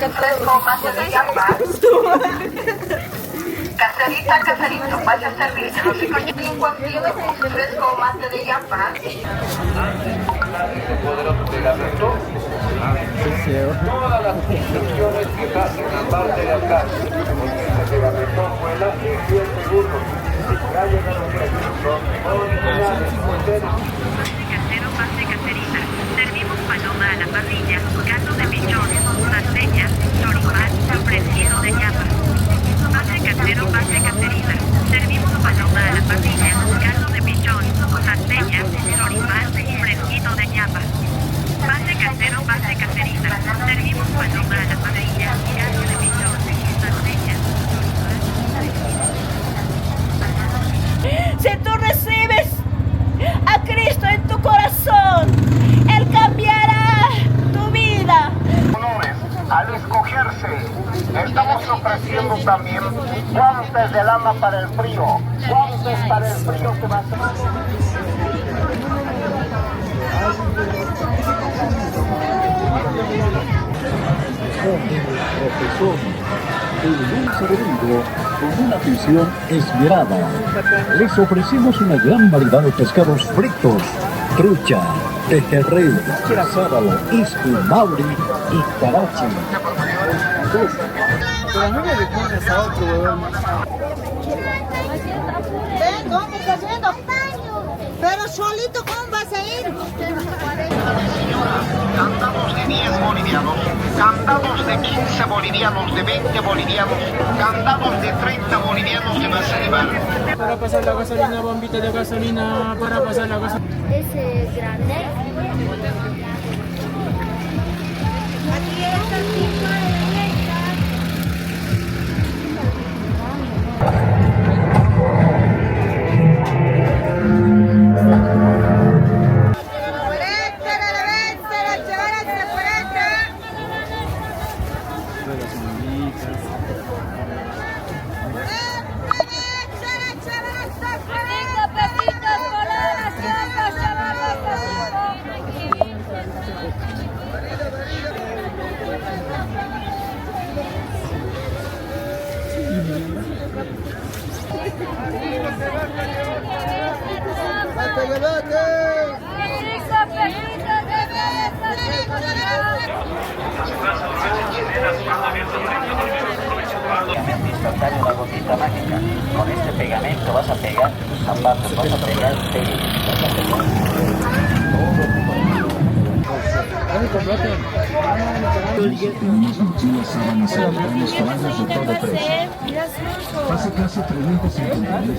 Fresco, masa de yamba. Caserita, caserito, vaya a servirse. Los 5 fresco, masa de yamba. Todas las instrucciones que pasen aparte de acá, porque el gavetón vuela en 10 segundos. Ya llegaron originales. Casero, pase caserita. Servimos paloma a la parrilla, caldo de pichón, salteña, choripán, fresquito de llama. Pase casero, pase caserita. Servimos paloma a la parrilla, caldo de pichón, salteña, choripán, fresquito de llama. Pase casero, pase caserita. Servimos paloma a la parrilla, caldo de pichón, salteña. Si tú recibes a Cristo en tu corazón, Él cambiará tu vida. Al escogerse, estamos ofreciendo también guantes de lana para el frío, guantes para el frío que va a ser. Profesor Luis Rodrigo, con una atención esmerada. Les ofrecemos una gran variedad de pescados fritos, trucha, pejerrey, sábalo, iscu, mauri y carachi. Pero no me recoges a otro, weón. Ven, ¿cómo estás yendo? Pero solito, ¿cómo vas a ir? Cantamos de 10 bolivianos, cantamos de 15 bolivianos, de 20 bolivianos, cantamos de 30 bolivianos que vas a llevar. Para pasar la gasolina, bombita de gasolina, para pasar la gasolina. Es grande. Aquí está el tipo de Instantáneo, una gotita mágica. Con este pegamento vas a pegar tus zapatos, vas a pegar tenis, vas a pegar. Tenemos mochilas avanzadas con los caballos de todo precio. Pase clase 359.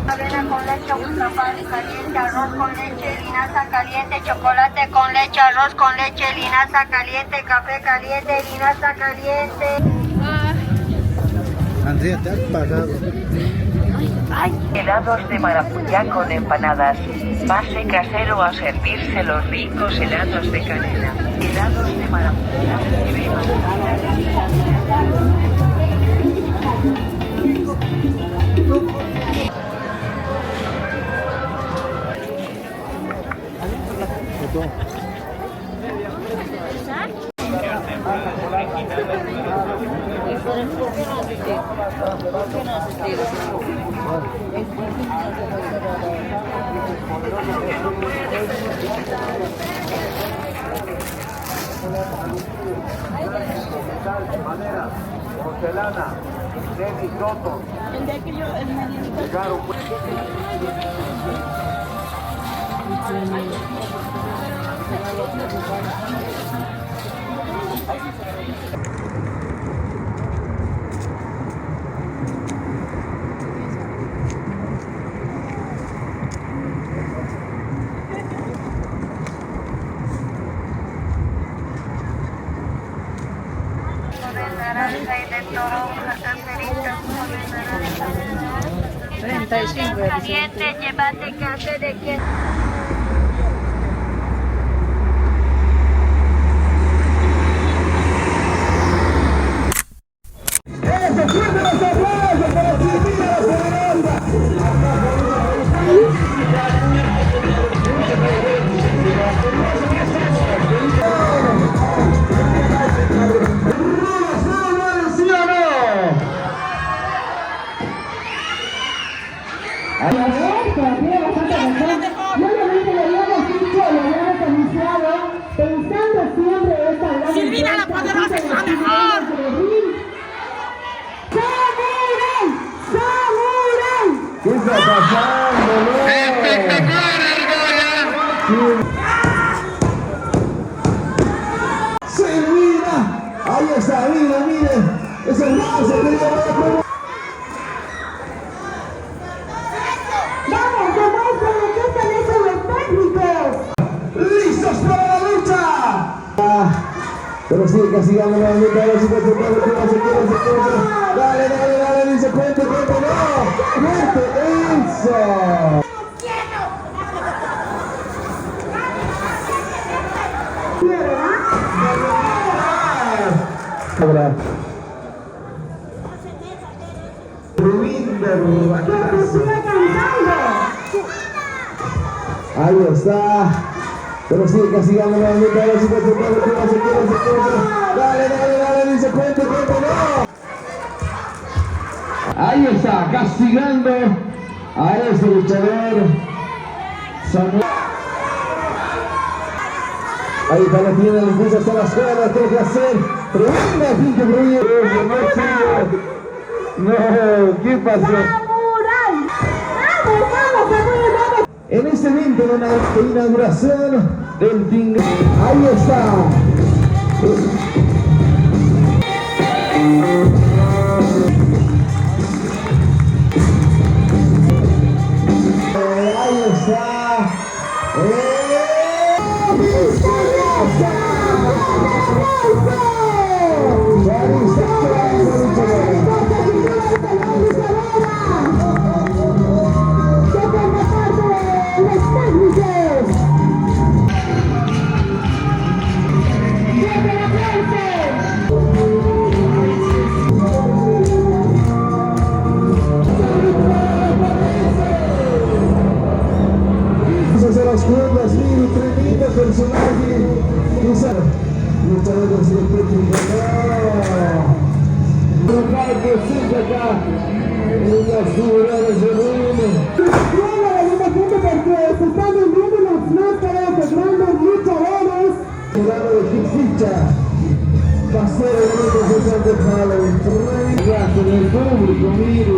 Avena con leche, pan caliente, arroz con leche, linaza caliente, chocolate con leche, arroz con leche, linaza caliente, café caliente, linaza caliente. Andrea, te has pagado. Helados de maracuyá con empanadas. Pase casero a servirse los ricos helados de canela. Helados de maracuyá. Madera, porcelana, tenis rotos. El de aquello, el medianito. Llegaron pues. Naranja y de toronja, caserita, naranja. 35. Caliente, llévate café de queso. ¡Eso, fuerte los aplausos para Silvina la Poderosa! ver, todavía bastante mejor. Y obviamente lo habíamos dicho, lo habíamos anunciado, pensando siempre esta gran... Silvina la Poderosa es la mejor. ¡Samurai! ¡Samurai! ¿Qué está pasando? No? ¡Espectacular, Argolla! ¡Silvina! Ahí está, miren. Es el brazo que le va a... ¡Vamos, demuéstrenle qué están hechos los técnicos! ¡Listos para la lucha! Pero sigue castigando nuevamente a ver si puede tocar el tiro, se quiere. Dale, dice, cuente, no. Cuente, eso. Ahora. Ahí está. Pero sigue castigando nuevamente a ver si puede tocar el tiro, se quiere. Dale, dice, cuente, no. Ahí está, castigando a ese luchador. Samuel. Ahí está, la tiene, le empieza hasta las cuerdas, tiene que hacer tremenda pinche proyecto. No, ¿qué pasó? ¡Samurai! ¡Vamos, Samurai! En este evento de la inauguración del Tinga. Ahí está. Ahí está. A las cuerdas, mire, tremendo personaje. Quizás luchadores de técnica. No que siempre acá en las figuras de uno. Bueno, la gente porque se están vendiendo las máscaras de grandes luchadores. Jurado de Ficha. Paseo de representante para el torneo. En el público, mire.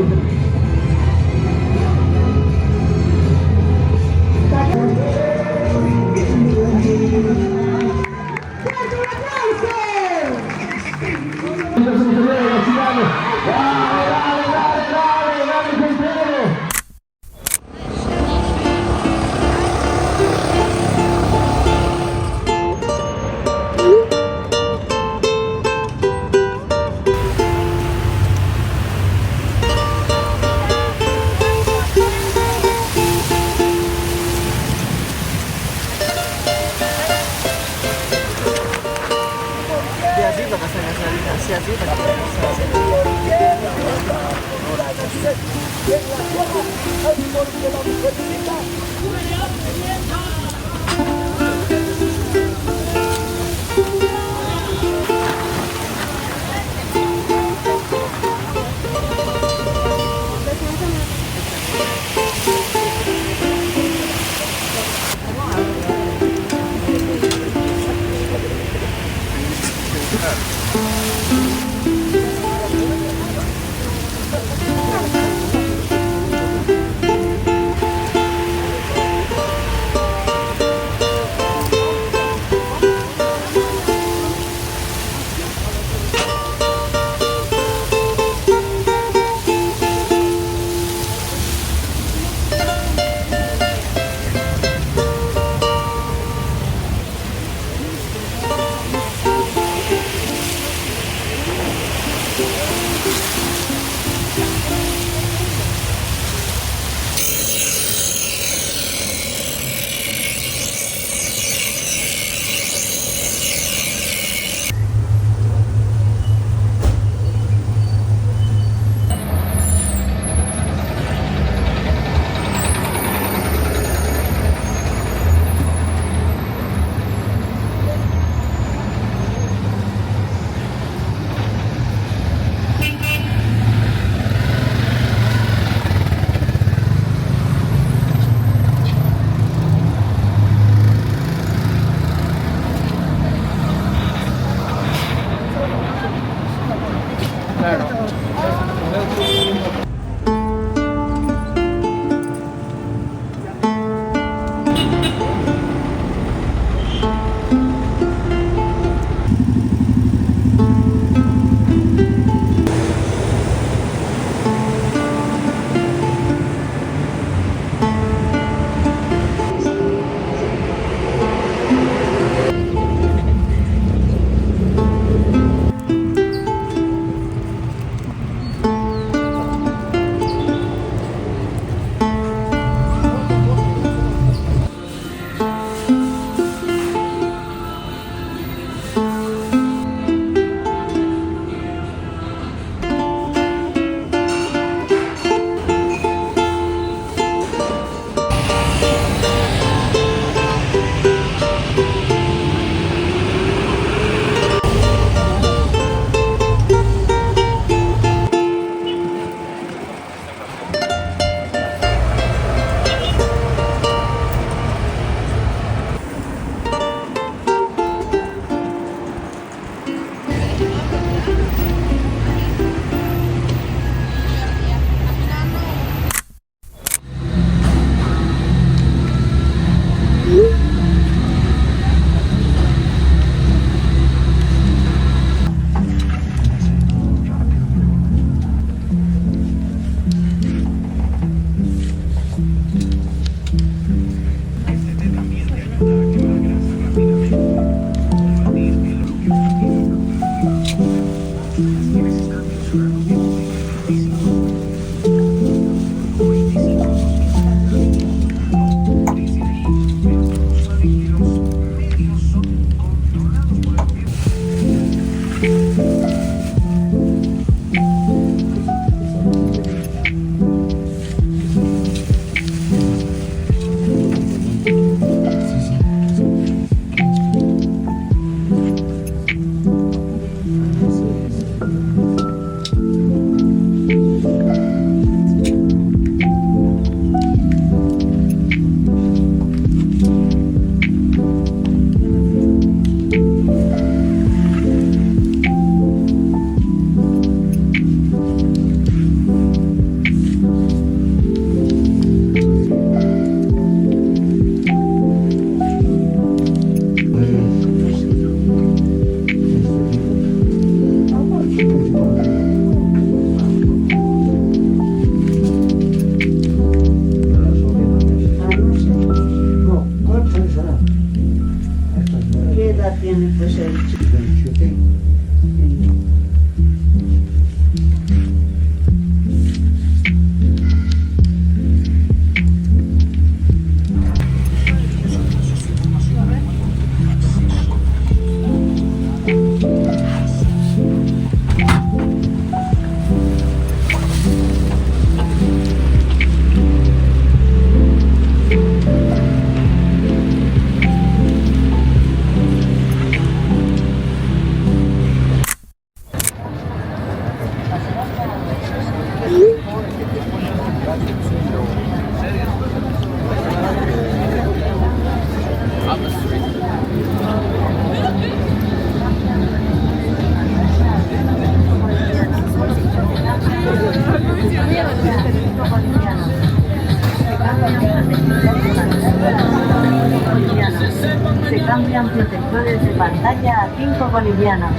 Se cambian protectores de pantalla a 5 bolivianos.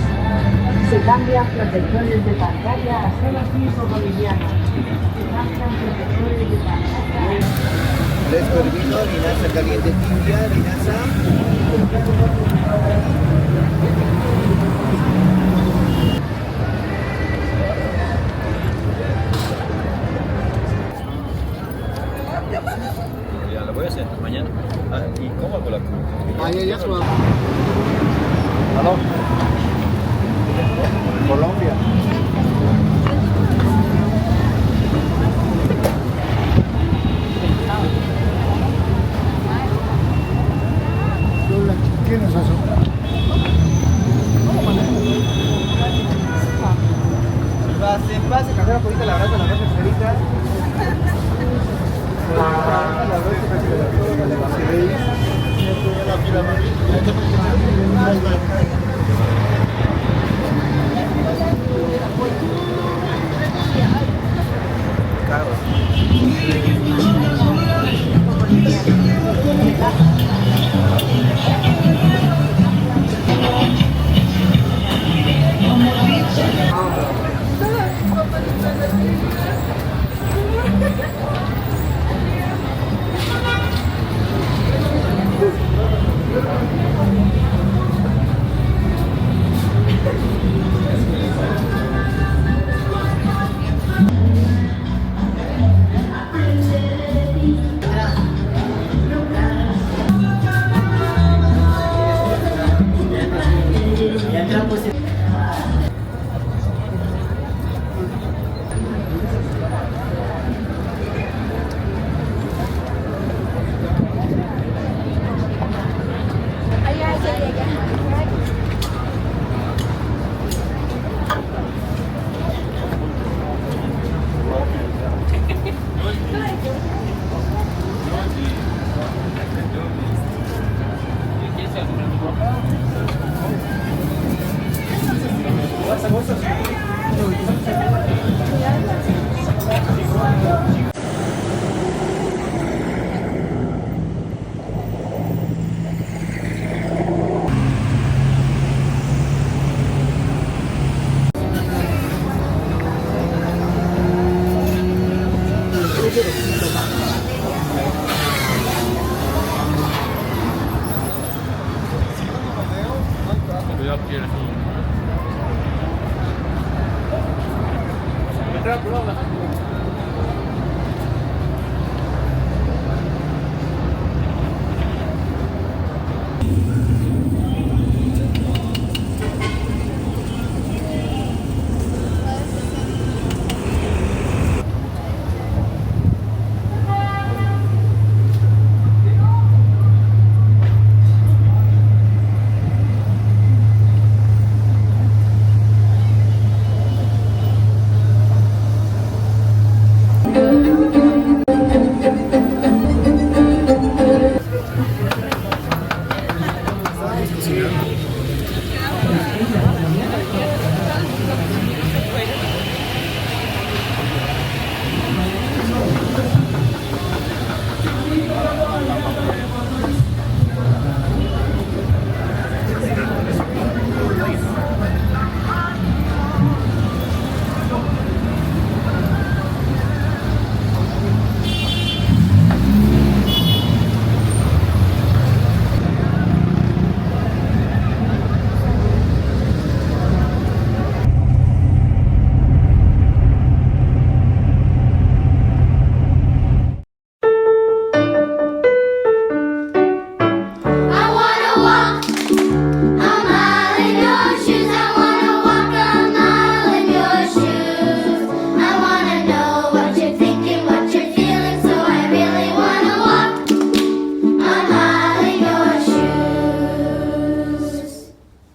Se cambian protectores de pantalla a solo 5 bolivianos. Se cambian protectores de pantalla. Fresco hervido, linaza caliente tibia, linaza. Ya lo voy a hacer mañana. ¿Y cómo con la Ya suave. ¿Aló? Colombia. ¿Quién es eso? Pase, cambiar un poquito la brasa, la brasa esférica. Claro.